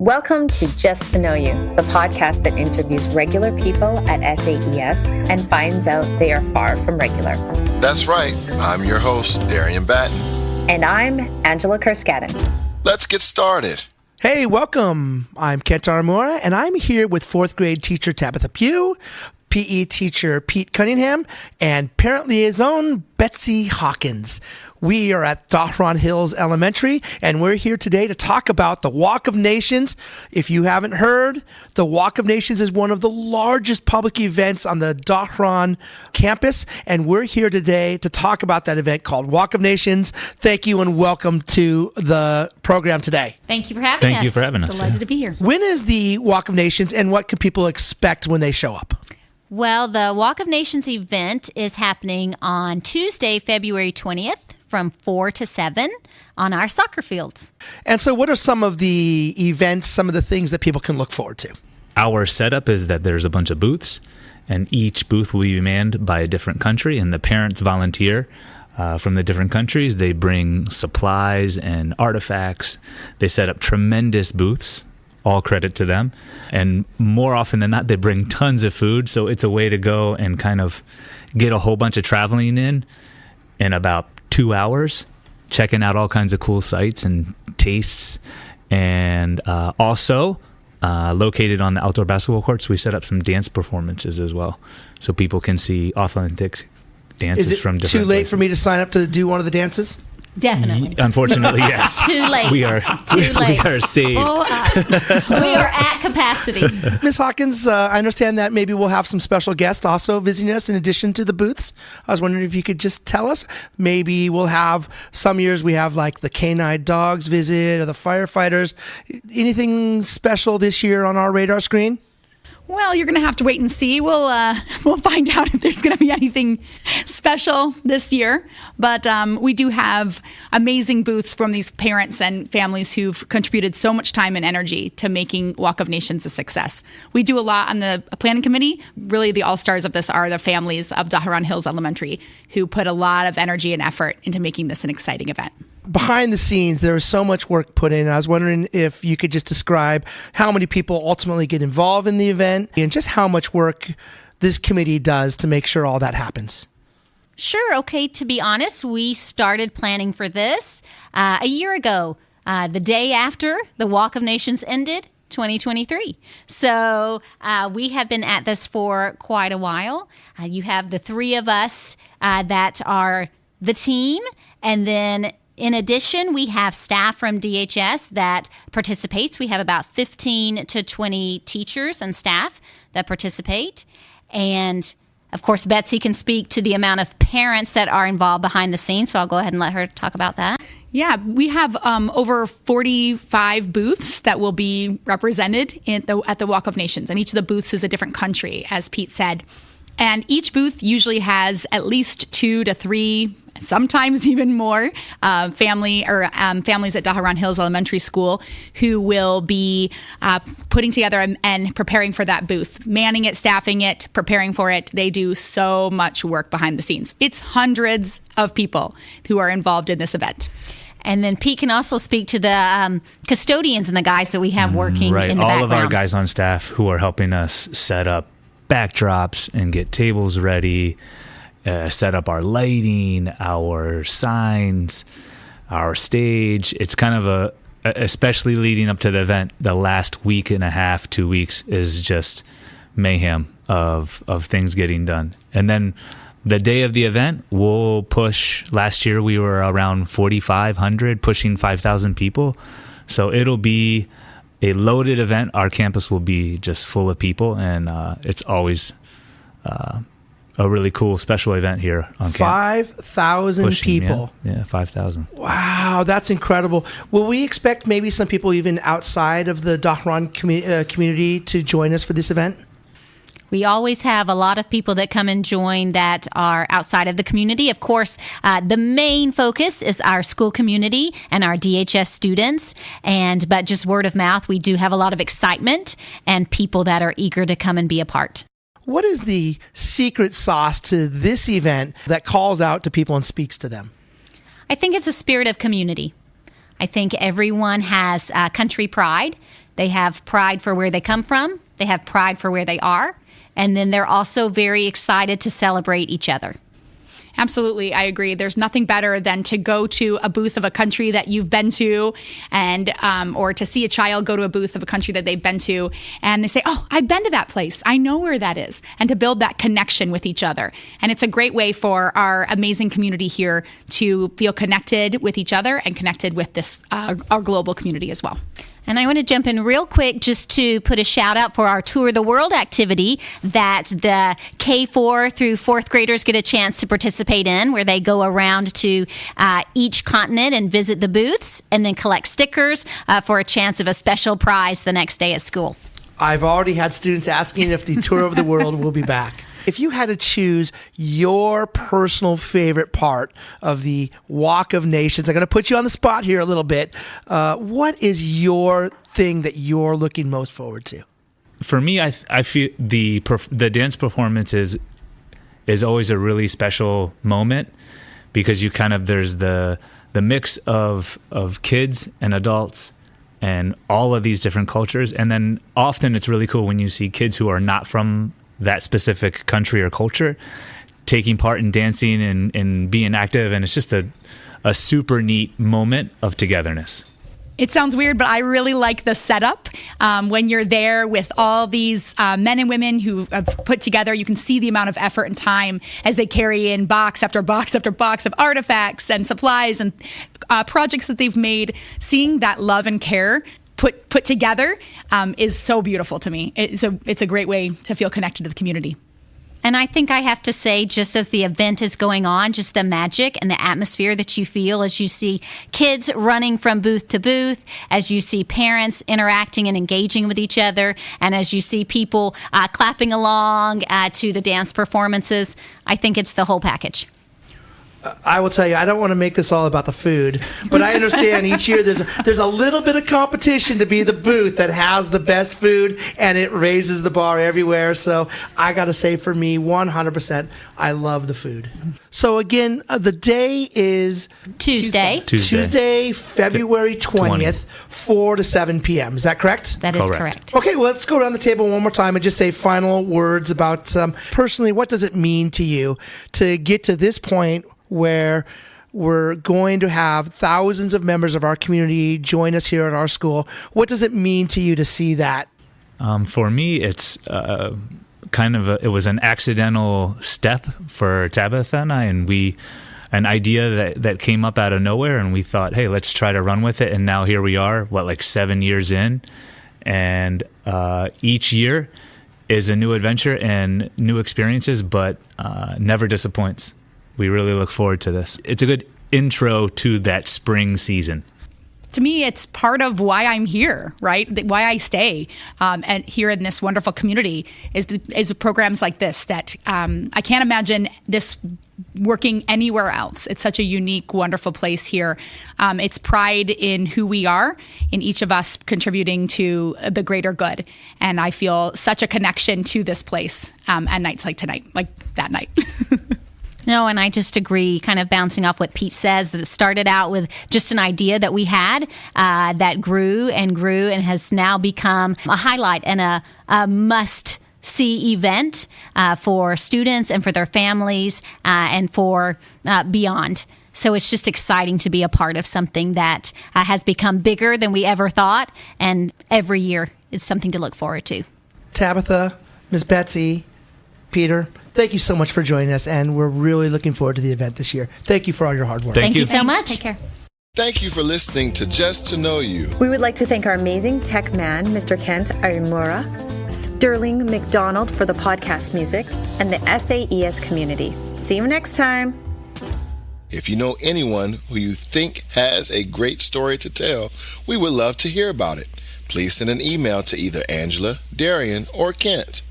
Welcome to Just to Know You, the podcast that interviews regular people at SAES and finds out they are far from regular. That's right. I'm your host, Darian Batten. And I'm Angela Kerskaden. Let's get started. Hey, welcome. I'm Kent Armora, and I'm here with fourth grade teacher Tabitha Pugh, PE teacher Pete Cunningham, and parent liaison Betsy Hawkins. We are at Dhahran Hills Elementary, and we're here today to talk about the Walk of Nations. If you haven't heard, the Walk of Nations is one of the largest public events on the Dhahran campus, and we're here today to talk about that event called Walk of Nations. Thank you and welcome to the program today. Thank you for having us. Thank you for having us. Delighted to be here. When is the Walk of Nations, and what can people expect when they show up? Well, the Walk of Nations event is happening on Tuesday, February 20th from 4 to 7 on our soccer fields. And so what are some of the events, some of the things that people can look forward to? Our setup is that there's a bunch of booths, and each booth will be manned by a different country, and the parents volunteer from the different countries. They bring supplies and artifacts. They set up tremendous booths. All credit to them. And more often than not, they bring tons of food. So it's a way to go and kind of get a whole bunch of traveling in about 2 hours, checking out all kinds of cool sights and tastes. And also, located on the outdoor basketball courts, we set up some dance performances as well. So people can see authentic dances from different Is it too late places. for me to sign up to do one of the dances? Definitely. Unfortunately, yes. Too late. We are Too late. We are saved. We are at capacity. Ms. Hawkins, I understand that maybe we'll have some special guests also visiting us in addition to the booths. I was wondering if you could just tell us. Maybe we'll have, some years we have like the canine dogs visit or the firefighters. Anything special this year on our radar screen? Well, you're going to have to wait and see. We'll find out if there's going to be anything special this year. But we do have amazing booths from these parents and families who've contributed so much time and energy to making Walk of Nations a success. We do a lot on the planning committee. Really, the all-stars of this are the families of Dhahran Hills Elementary who put a lot of energy and effort into making this an exciting event. Behind the scenes, there is so much work put in. I was wondering if you could just describe how many people ultimately get involved in the event and just how much work this committee does to make sure all that happens. Sure. Okay. To be honest, we started planning for this a year ago, the day after the Walk of Nations ended, 2023. So we have been at this for quite a while. You have the three of us that are the team, and then in addition, we have staff from DHS that participates. We have about 15 to 20 teachers and staff that participate. And of course, Betsy can speak to the amount of parents that are involved behind the scenes. So I'll go ahead and let her talk about that. Yeah, we have over 45 booths that will be represented at the Walk of Nations. And each of the booths is a different country, as Pete said. And each booth usually has at least 2 to 3, sometimes even more, families at Dhahran Hills Elementary School who will be putting together and preparing for that booth, manning it, staffing it, preparing for it. They do so much work behind the scenes. It's hundreds of people who are involved in this event. And then Pete can also speak to the custodians and the guys that we have working in the background. All of our guys on staff who are helping us set up backdrops and get tables ready, set up our lighting, our signs, our stage. It's kind of especially leading up to the event, the last week and a half, 2 weeks is just mayhem of things getting done. And then the day of the event, we'll push. Last year we were around 4,500, pushing 5,000 people. So it'll be a loaded event. Our campus will be just full of people, and it's always a really cool special event here on campus. 5,000 people. Yeah, 5,000. Wow, that's incredible. Will we expect maybe some people even outside of the Dhahran community to join us for this event? We always have a lot of people that come and join that are outside of the community. Of course, the main focus is our school community and our DHS students. But just word of mouth, we do have a lot of excitement and people that are eager to come and be a part. What is the secret sauce to this event that calls out to people and speaks to them? I think it's a spirit of community. I think everyone has country pride. They have pride for where they come from. They have pride for where they are. And then they're also very excited to celebrate each other. Absolutely, I agree. There's nothing better than to go to a booth of a country that you've been to, and or to see a child go to a booth of a country that they've been to, and they say, "Oh, I've been to that place. I know where that is," and to build that connection with each other. And it's a great way for our amazing community here to feel connected with each other and connected with this our global community as well. And I want to jump in real quick just to put a shout out for our Tour the World activity that the K4 through 4th graders get a chance to participate in, where they go around to each continent and visit the booths and then collect stickers for a chance of a special prize the next day at school. I've already had students asking if the Tour of the World will be back. If you had to choose your personal favorite part of the Walk of Nations, I'm going to put you on the spot here a little bit. What is your thing that you're looking most forward to? For me, I feel the dance performance is always a really special moment, because you kind of, there's the mix of kids and adults and all of these different cultures. And then often it's really cool when you see kids who are not from that specific country or culture taking part in dancing and being active. And it's just a super neat moment of togetherness. It sounds weird, but I really like the setup. When you're there with all these men and women who have put together, you can see the amount of effort and time as they carry in box after box after box of artifacts and supplies and projects that they've made. Seeing that love and care put together is so beautiful to me. It's a great way to feel connected to the community. And I think I have to say, just as the event is going on, just the magic and the atmosphere that you feel as you see kids running from booth to booth, as you see parents interacting and engaging with each other, and as you see people clapping along to the dance performances, I think it's the whole package. I will tell you, I don't want to make this all about the food, but I understand each year there's a little bit of competition to be the booth that has the best food, and it raises the bar everywhere. So I got to say, for me, 100%, I love the food. So again, the day is Tuesday, February 20th, 4 to 7 p.m. Is that correct? That is correct. Okay, well, let's go around the table one more time and just say final words about, personally, what does it mean to you to get to this point where we're going to have thousands of members of our community join us here at our school? What does it mean to you to see that? For me, it's it was an accidental step for Tabitha and I, and an idea that came up out of nowhere, and we thought, hey, let's try to run with it. And now here we are, 7 years in, and each year is a new adventure and new experiences, but never disappoints. We really look forward to this. It's a good intro to that spring season. To me, it's part of why I'm here, right? Why I stay and here in this wonderful community is programs like this that I can't imagine this working anywhere else. It's such a unique, wonderful place here. It's pride in who we are, in each of us contributing to the greater good. And I feel such a connection to this place at nights like tonight, like that night. No, and I just agree, kind of bouncing off what Pete says. It started out with just an idea that we had that grew and has now become a highlight and a must-see event for students and for their families and for beyond. So it's just exciting to be a part of something that has become bigger than we ever thought, and every year is something to look forward to. Tabitha, Miss Betsy, Peter, thank you so much for joining us, and we're really looking forward to the event this year. Thank you for all your hard work. Thank you so much. Take care. Thank you for listening to Just to Know You. We would like to thank our amazing tech man, Mr. Kent Arimura, Sterling McDonald for the podcast music, and the SAES community. See you next time. If you know anyone who you think has a great story to tell, we would love to hear about it. Please send an email to either Angela, Darian, or Kent.